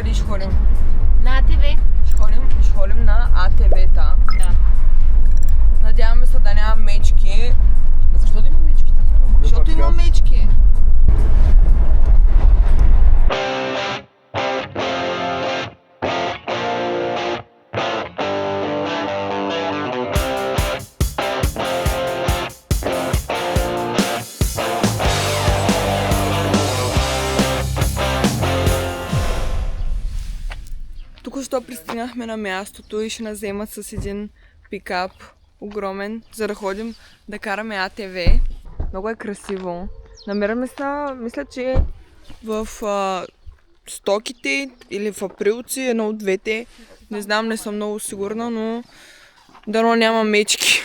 къде ще ходим? На АТВ. Ще ходим на АТВ-та. Да. Надяваме се да няма мечки. Защо да има мечки? Защото има мечки. Току-що пристигнахме на мястото и ще наземат с един пикап огромен, за да ходим да караме АТВ. Много е красиво. Намираме се, мисля, че в Стоките или в Априлци, едно от двете. Не знам, не съм много сигурна, но дано няма мечки.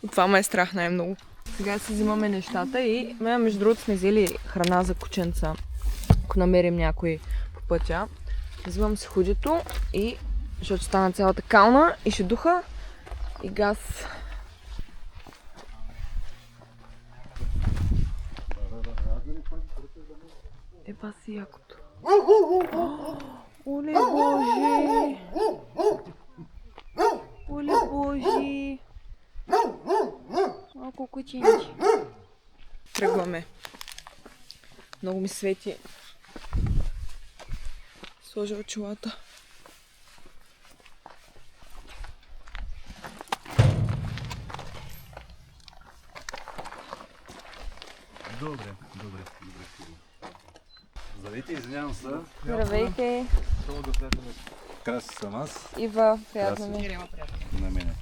От това ме е страх най-много. Сега си взимаме нещата и между другото сме взели храна за кученца, ако намерим някой по пътя. Взимам си худито и защото стана цялата кална и ще духа и газ. Еба си якото. Оле Боже! Оле Боже! Малко кученче. Тръгваме. Много ми свети. Сложа очилата. Добре. Здравейте, извинявам се. Здравейте. Краси съм аз. Ива, приятно ми. На мене.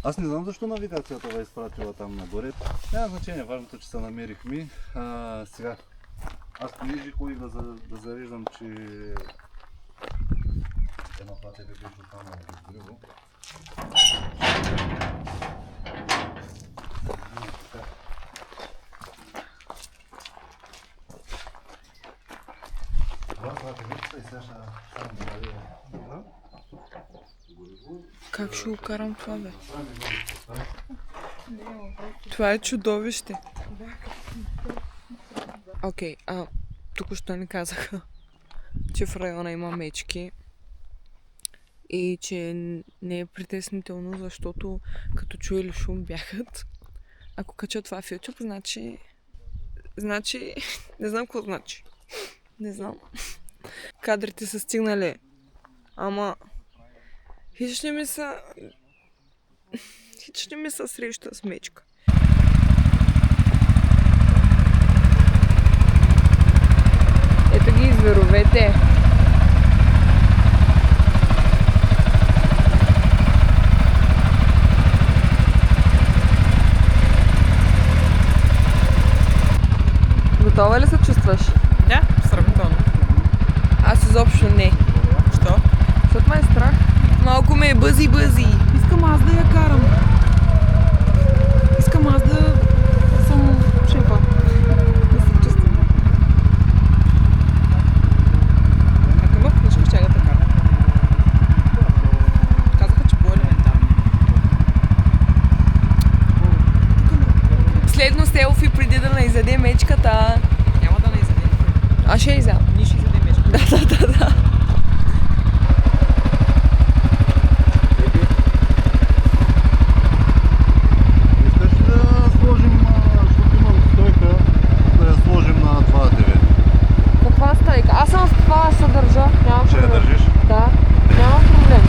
Аз не знам защо навигацията ва изпратила там нагоре. Няма значение, важното, че се намерихме. Сега, аз понеже ходих да зареждам, че една пътя беше там на Безгриво. Как ще го карам това, бе? Това е чудовище. Окей, току-що ни казаха, че в района има мечки и че не е притеснително, защото като чуели шум бягат. Ако кача това в YouTube, значи... Не знам какво значи. Не знам. Кадрите са стигнали. Ама... Хич не ми са среща с мечка. Ето ги зверовете. Готова ли се чувстваш? Да, сравнително. Аз изобщо не. Що? Защото ме е страх. Малко ме е бъзи. Искам аз да я карам. Искам аз да съм шефа. Да се чувствам. Ако има книжка, ще я да карам. Казаха, че по-елементарно. Следно селфи преди да не изяде мечката. Няма да не изяде. А ще изям. Ние ще изяде мечка. Да. Аз съм в това се държа. Нямам Ще я проблем. държиш? Да, нямам проблем.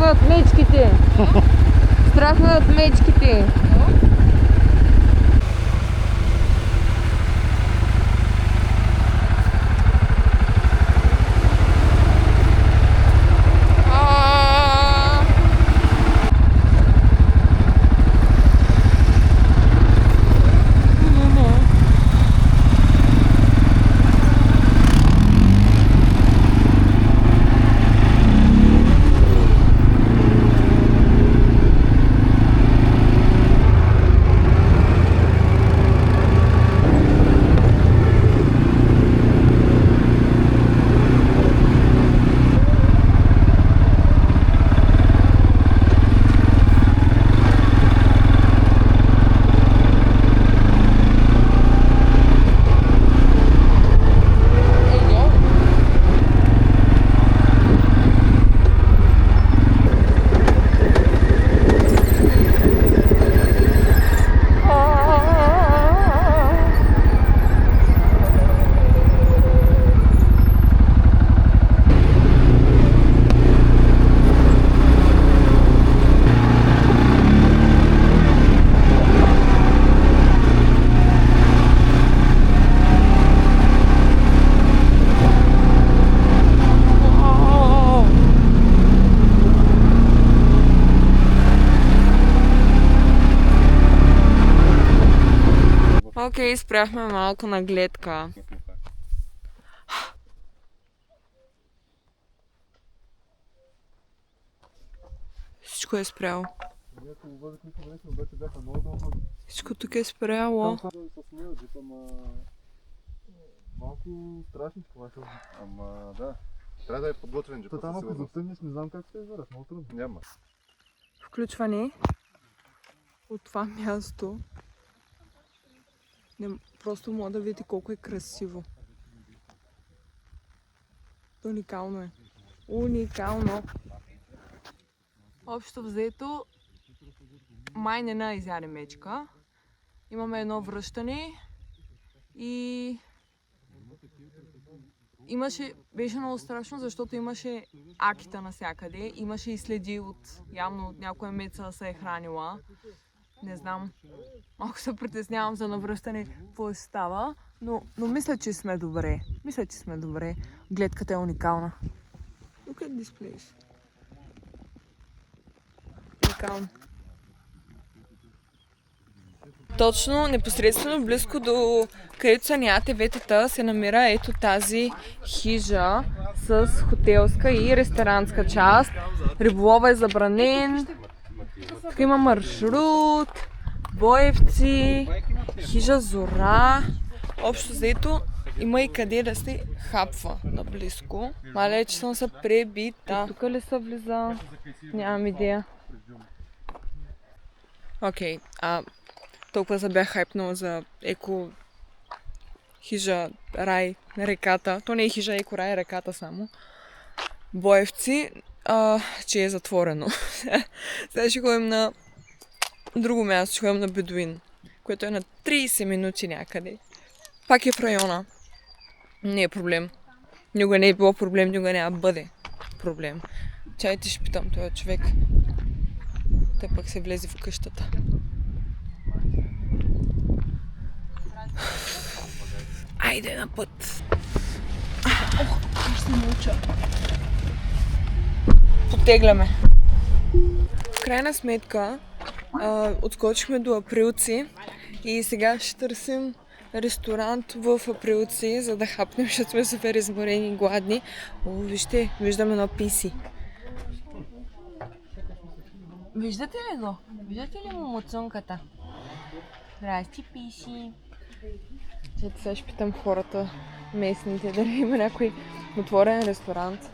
ме от мечките. Страх ме от мечките. Окей, спряхме малко на гледка. Всичко е спряло. Всичко тук е спряло. Малко страшничко, ама да. Трябва да е подготвен джипа. Там ако затъмнеш, не знам как ще изверят, много трудно. Няма. Включване от това място. Просто мога да видите колко е красиво. Уникално е. Уникално. Общо взето, май не на изяде мечка. Имаме едно връщане и беше много страшно, защото имаше акита навсякъде. Имаше и следи от явно някоя меца се е хранила. Не знам. Малко се притеснявам за навръщане какво ще става, но мисля, че сме добре. Гледката е уникална. Look at this place. Уникално. Точно, непосредствено близко до където са ни АТВ-тата се намира ето тази хижа с хотелска и ресторантска част. Риболова е забранен. Тук има маршрут, Боевци, хижа Зора. Общо взето има и къде да се хапва наблизко. Мале, че съм се пребита. Тук ли се влиза? Нямам идея. Окей, толкова се бях хайпнала за еко хижа рай на реката. То не е хижа еко рай, реката само. Боевци, че е затворено. Сега ще ходим на друго място, ще ходим на Бедуин, което е на 30 минути някъде. Пак е в района. Не е проблем. Никога не е било проблем, никога няма бъде проблем. Чайте ще питам този човек. Той пък се влезе в къщата. Айде на път! Ох, ще се науча. Потегляме. В крайна сметка отскочихме до Априлци и сега ще търсим ресторант в Априлци, за да хапнем, защото сме супер изморени и гладни. О, вижте, виждаме едно писи. Виждате ли го? Виждате ли му муцунката? Здрасти, писи. Чето сега ще питам хората, местните, дали има някой отворен ресторант.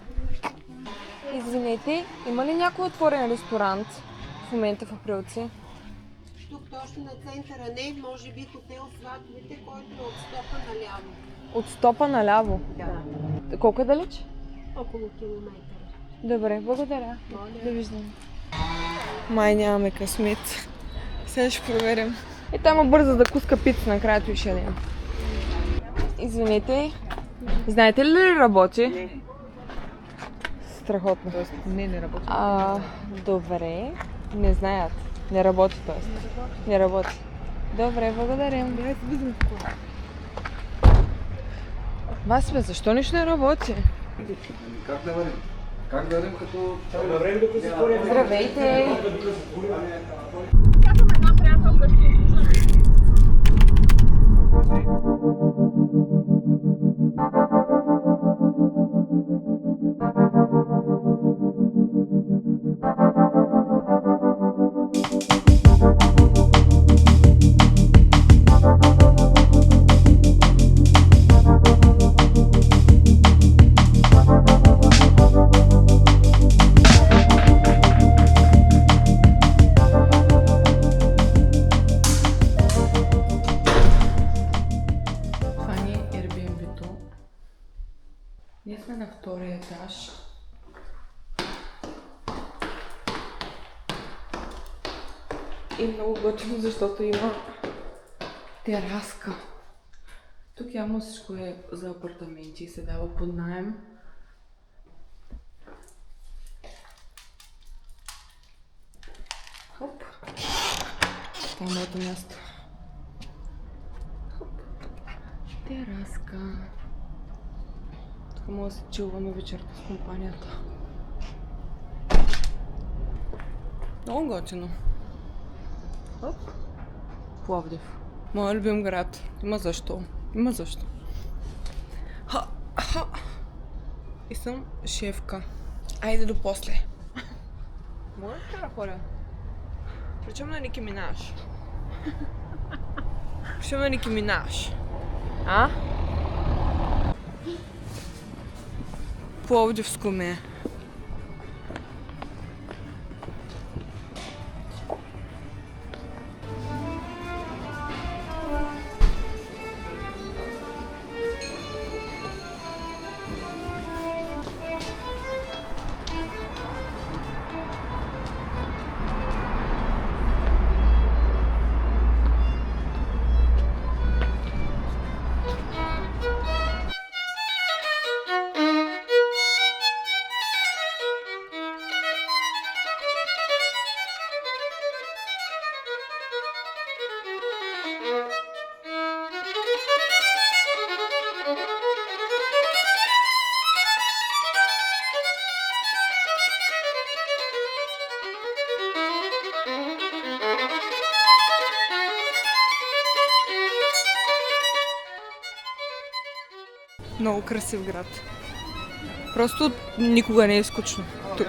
Извинете, има ли някой отворен ресторант в момента в Априлци? Тук точно на центъра не, може би хотел Сватовете, който е от стопа наляво. От стопа наляво? Да. Колко е далеч? Около километър. Добре, благодаря. Моля. Довиждане. Май нямаме късмет. Сега ще проверим. И там бърза да куска пица, накрая той ще няма. Извинете, знаете ли работи? Не. страхотно. Тоест не работи. Добре. Не знаят. Не работи, т.е. Не работи. Добре, благодарим. Дай се виждаме в кола. Васпе, защо нищо не работи? Как да варим? Как да варим като... Здравейте! Това ни е Airbnb-то. Ние сме на втория етаж. И много готино, защото има тераска. Тук явно всичко е за апартаменти и се дава под наем. Хоп. Това е моето място. Хоп. Тераска. Тук мога да се чилваме вечерта с компанията. Много готино. Оп. Пловдив. Моя любим град. Има защо. Има защо. Ха. И съм шефка. Айде до после. Може ли да ходя? Причем на Ники Минаж? Причем на Ники Минаж? А? Пловдивско ме. Много красив град. Просто никога не е скучно тук.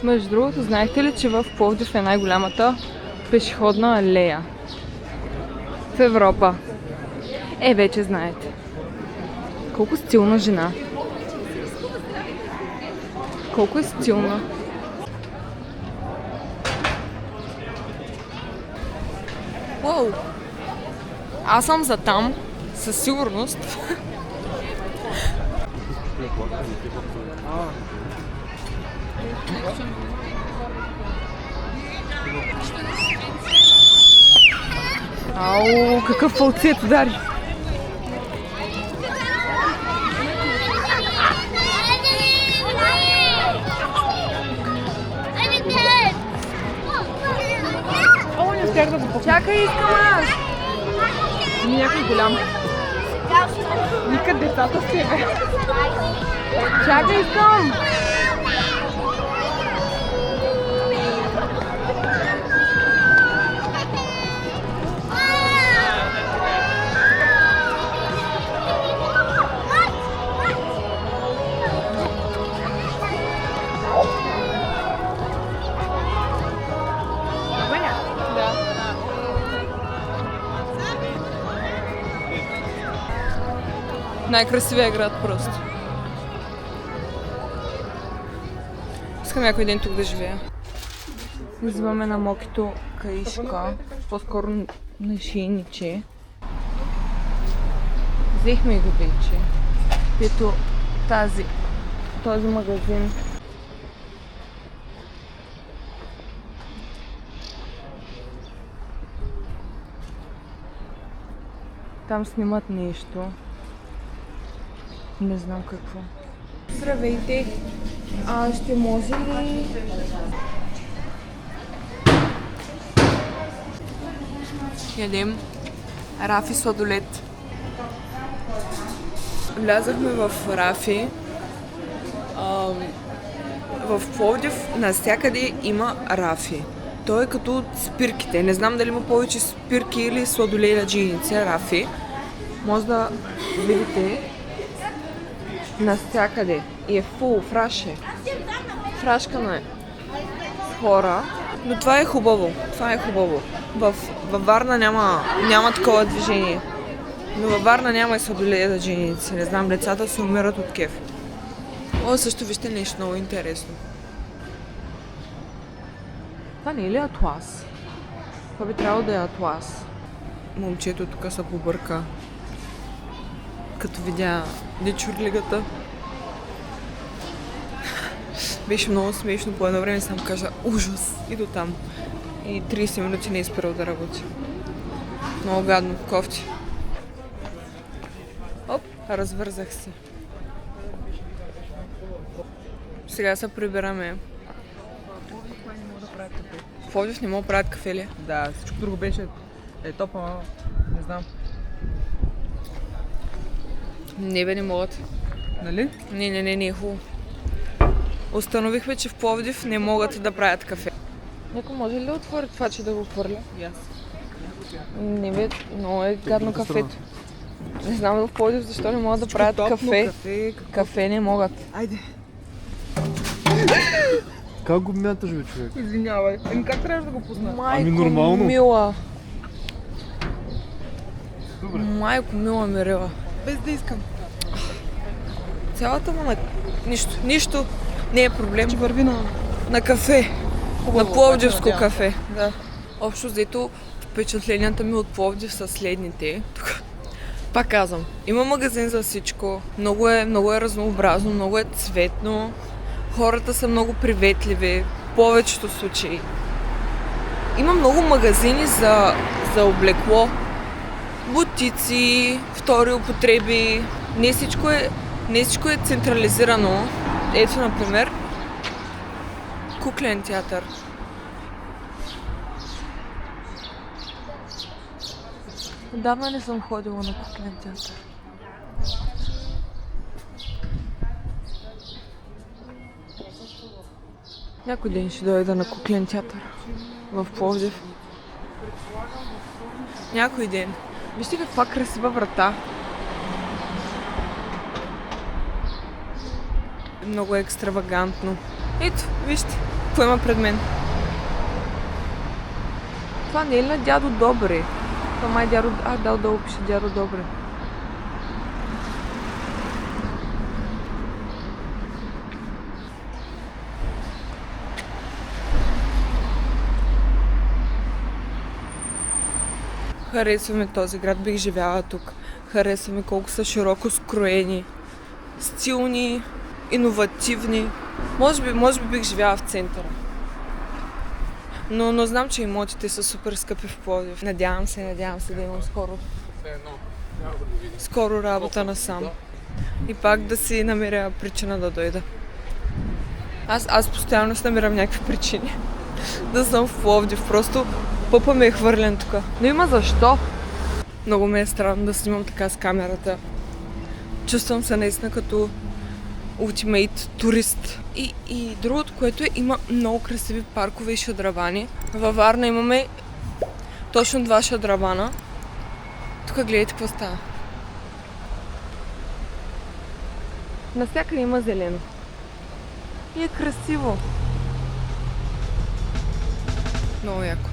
Между другото, знаехте ли, че в Пловдив е най-голямата пешеходна алея в Европа? Вече знаете. Колко стилна жена. Колко е стилна. Уау! Аз съм за там, със сигурност. Ау, какъв фалцет удари! О, не успях да го покажа. Чакай, искам аз! Някой голям. Викат децата с тебе. Чакай, искам! Най-красивия град просто. Искам някой ден тук да живея. Взимаме на Мокито каишка, по-скоро на шейниче. Взехме го вече. Ето този магазин. Там снимат нещо. Не знам какво. Здравейте! Ще може ли... Ядем Рафи сладолет. Влязахме в Рафи. В Пловдив навсякъде има Рафи. Той е като спирките. Не знам дали има повече спирки или сладоледаджийници, Рафи. Може да видите навсякъде. И е фул, фраше. Фрашкано е хора. Но това е хубаво. Това е хубаво. Във Варна няма такова движение. Но във Варна няма и сладоледаджийници. Не знам, децата се умират от кеф. О, също вижте нещо много интересно. Това не е ли атлас? Това би трябвало да е атлас. Момчето тук се побърка. Като видя дечурлигата. Беше много смешно. По едно време съм кажа ужас. И до там. И 30 минути не е спирал да работи. Много гадно. Кофти. Оп, развързах се. Сега се прибираме. В Пловдив не мога да правят кафе ли? Да, всичко друго беше топ, ама не знам. Не бе, не могат. Нали? Не е хубаво. Установихме, че в Пловдив не могат да правят кафе. Някой може ли да отвори това, че да го хвърля? Yes. Не бе, много е гадно кафето. Не знам в Пловдив защо не могат да правят кафе. Кафе не могат. Айде. Как го мяташ, бе, човек? Извинявай. Как трябваше да го позна? Майко нормално. мила. Добре. Майко мила Мирела. Без да искам. Цялата му на... Нищо не е проблем. Че върви На кафе. Хубаво, На пловдивско надявам. кафе. Да. Общо взето впечатленията ми от Пловдив са следните. Тук. Пак казвам, има магазин за всичко. Много е разнообразно, много е цветно. Хората са много приветливи. В повечето случаи. Има много магазини за облекло. Бутици, втори употреби. Не всичко е централизирано. Ето, например, куклен театър. Отдавна не съм ходила на куклен театър. Някой ден ще дойда на куклен театър в Пловдив. Някой ден. Вижте каква красива врата. Много е екстравагантно. Ето, вижте, какво има пред мен. Това не е ли на дядо Добре? Това май дядо... долу пише дядо Добре. Харесваме този град, бих живяла тук. Харесваме колко са широко скроени, стилни, иновативни. Може би бих живяла в центъра. Но знам, че имотите са супер скъпи в Пловдив. Надявам се да имам скоро работа насам. И пак да си намеря причина да дойда. Аз постоянно си намирам някакви причини да съм в Пловдив. Просто пъпа ме е хвърлен тук. Но има защо. Много ме е странно да снимам така с камерата. Чувствам се наистина като ултимейт турист. И другото, което има много красиви паркове и шадравани. Във Варна имаме точно 2 шадравана. Тук гледайте какво става. Навсякъде има зелено. И е красиво. Много яко.